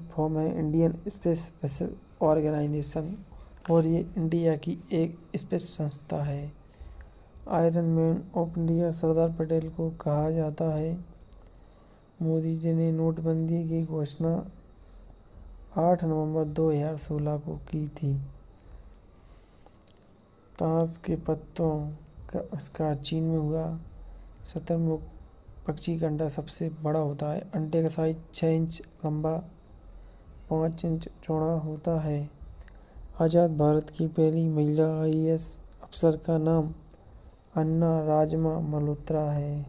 Form है Indian space research organisation और ये इंडिया की एक स्पेस संस्था है। Iron man of India Sardar Patel को कहा जाता है। मोदी जी ने नोटबंदी की घोषणा 8 नवंबर 2016 को की थी। ताश के पत्तों का आविष्कार चीन में हुआ। शतुरमुर्ग पक्षी का अंडा सबसे बड़ा होता है। अंडे का साइज 6 इंच लंबा 5 इंच चौड़ा होता है। आज़ाद भारत की पहली महिला IAS अफसर का नाम अन्ना राजमा मल्होत्रा है।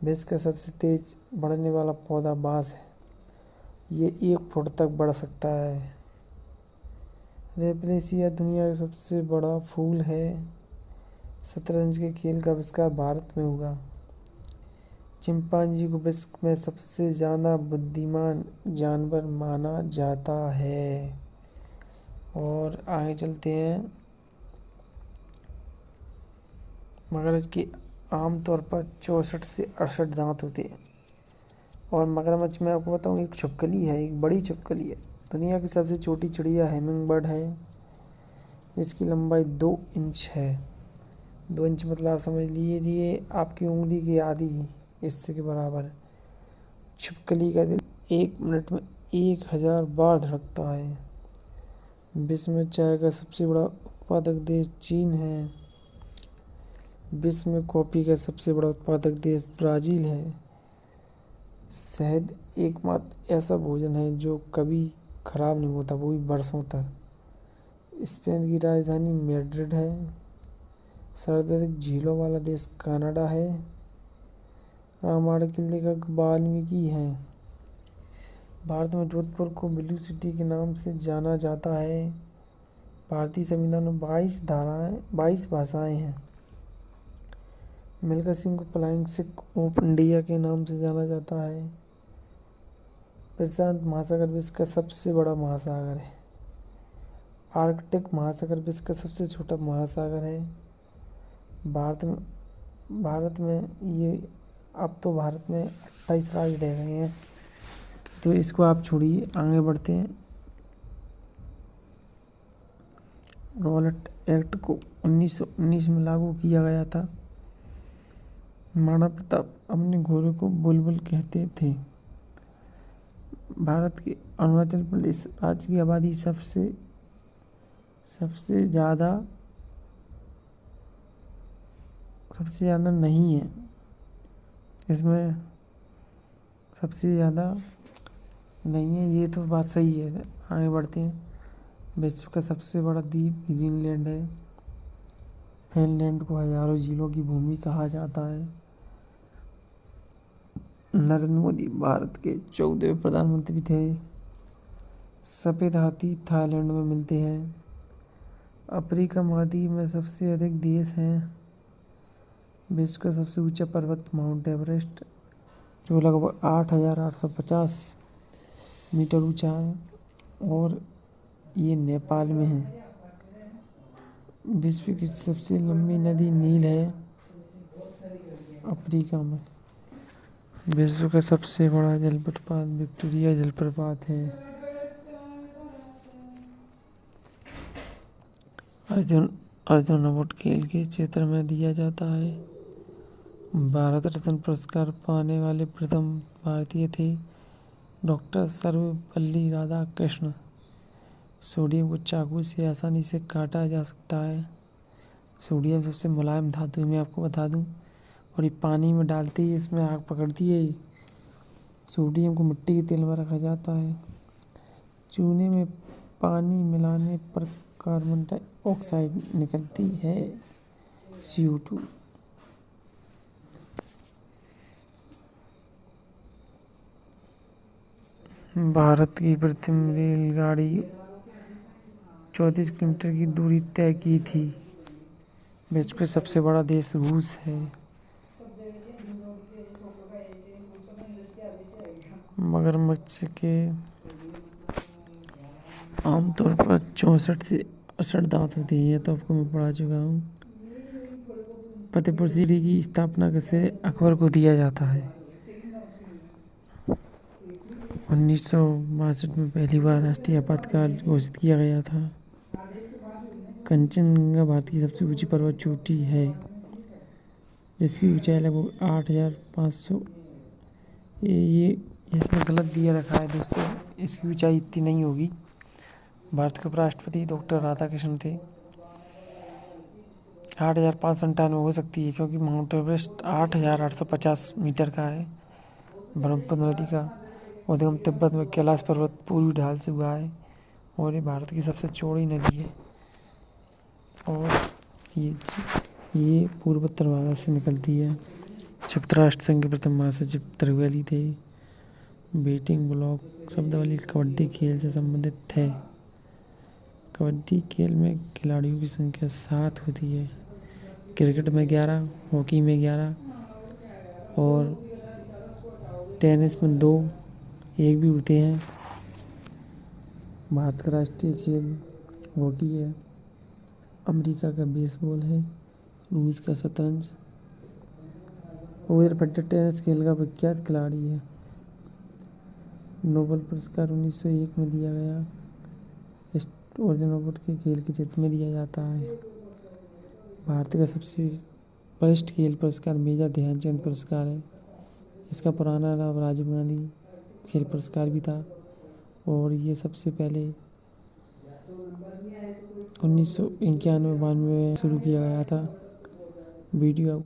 विश्व का सबसे तेज बढ़ने वाला पौधा बांस है। ये 1 फुट तक बढ़ सकता है। रेफलेशिया दुनिया का सबसे बड़ा फूल है। शतरंज के खेल का आविष्कार भारत में हुआ। चिंपांजी को विश्व में सबसे ज़्यादा बुद्धिमान जानवर माना जाता है। और आगे चलते हैं। मगरमच्छ के आमतौर पर 64 से 68 दांत होते हैं। और मगरमच्छ में आपको बताऊँ एक छिपकली है, एक बड़ी छिपकली है। दुनिया की सबसे छोटी चिड़िया हिमिंगबर्ड है। इसकी लंबाई 2 इंच है। 2 इंच मतलब आप समझ लीजिए आपकी उंगली की आधी हिस्से के बराबर। छिपकली का दिल 1 मिनट में 1000 बार धड़कता है। विश्व में चाय का सबसे बड़ा उत्पादक देश चीन है। विश्व में कॉफ़ी का सबसे बड़ा उत्पादक देश ब्राज़ील है। शहद एकमात्र ऐसा भोजन है जो कभी खराब नहीं होता, वो भी बरसों तक। स्पेन की राजधानी मैड्रिड है। सर्वाधिक झीलों वाला देश कनाडा है। रामायण के लेखक वाल्मीकि हैं। भारत में जोधपुर को ब्लू सिटी के नाम से जाना जाता है। भारतीय संविधान में 22 भाषाएं हैं। मिल्खा सिंह को फ्लाइंग सिख ऑफ इंडिया के नाम से जाना जाता है। प्रशांत महासागर विश्व का सबसे बड़ा महासागर है। आर्कटिक महासागर विश्व का सबसे छोटा महासागर है। भारत में ये अब तो भारत में 28 राज्य रह गए हैं, तो इसको आप छोड़िए, आगे बढ़ते हैं। रॉलेट एक्ट को 1919 में लागू किया गया था। महाराणा प्रताप अपने घोड़े को बुलबुल कहते थे। भारत के अरुणाचल प्रदेश राज्य की आबादी सबसे ज़्यादा नहीं है। इसमें सबसे ज़्यादा नहीं है, ये तो बात सही है। आगे बढ़ते हैं। विश्व का सबसे बड़ा द्वीप ग्रीनलैंड है। फिनलैंड को हजारों झीलों की भूमि कहा जाता है। नरेंद्र मोदी भारत के 14वें प्रधानमंत्री थे। सफ़ेद हाथी थाईलैंड में मिलते हैं। अफ्रीका महाद्वीप में सबसे अधिक देश हैं। विश्व का सबसे ऊंचा पर्वत माउंट एवरेस्ट, जो लगभग 8850 मीटर ऊंचा है और ये नेपाल में है। विश्व की सबसे लंबी नदी नील है, अफ्रीका में। विश्व का सबसे बड़ा जलप्रपात विक्टोरिया जलप्रपात है। अर्जुन अवार्ड खेल के क्षेत्र में दिया जाता है। भारत रत्न पुरस्कार पाने वाले प्रथम भारतीय थे डॉक्टर सर्वपल्ली राधाकृष्णन। सोडियम को चाकू से आसानी से काटा जा सकता है। सोडियम सबसे मुलायम धातु है, मैं आपको बता दूं, और ये पानी में डालते ही इसमें आग पकड़ती है। सोडियम को मिट्टी के तेल में रखा जाता है। चूने में पानी मिलाने पर कार्बन डाइऑक्साइड निकलती है, CO2। भारत की प्रथम रेलगाड़ी 34 किलोमीटर की दूरी तय की थी। विश्व का सबसे बड़ा देश रूस है। मगरमच्छ के आमतौर पर 64 से 68 दांत होते हैं। ये तो आपको मैं पढ़ा चुका हूँ। फतेहपुर सीकरी की स्थापना किसे अकबर को दिया जाता है। 1962 में पहली बार राष्ट्रीय आपातकाल घोषित किया गया था। कंचनजंगा भारत की सबसे ऊंची पर्वत चोटी है, जिसकी ऊंचाई लगभग 8,500। ये इसमें गलत दिया रखा है दोस्तों, इसकी ऊंचाई इतनी नहीं होगी। भारत के उपराष्ट्रपति डॉक्टर राधाकृष्णन थे। 8,597 हो सकती है, क्योंकि माउंट एवरेस्ट 8,850 मीटर का है। ब्रह्मपुत्र नदी का उद्गम तिब्बत में कैलाश पर्वत पूर्वी ढाल से हुआ है, और ये भारत की सबसे चौड़ी नदी है। और ये पूर्वोत्तर भारत से निकलती है। संयुक्त राष्ट्र संघ के प्रथम महासचिव त्रिवेदी थे। बैटिंग ब्लॉक शब्दावली कबड्डी खेल से संबंधित है। कबड्डी खेल में खिलाड़ियों की संख्या 7 होती है। क्रिकेट में 11, हॉकी में 11 और टेनिस में 2 एक भी होते हैं। भारत का राष्ट्रीय खेल हॉकी है। अमेरिका का बेसबॉल है। रूस का शतरंज। रॉजर फेडरर टेनिस खेल का विख्यात खिलाड़ी है। नोबेल पुरस्कार 1901 में दिया गया। अर्जुन अवार्ड के खेल के क्षेत्र में दिया जाता है। भारत का सबसे वरिष्ठ खेल पुरस्कार मेजर ध्यानचंद पुरस्कार है। इसका पुराना नाम राजीव गांधी खेल पुरस्कार भी था, और ये सबसे पहले 1991-92 में शुरू किया गया था। वीडियो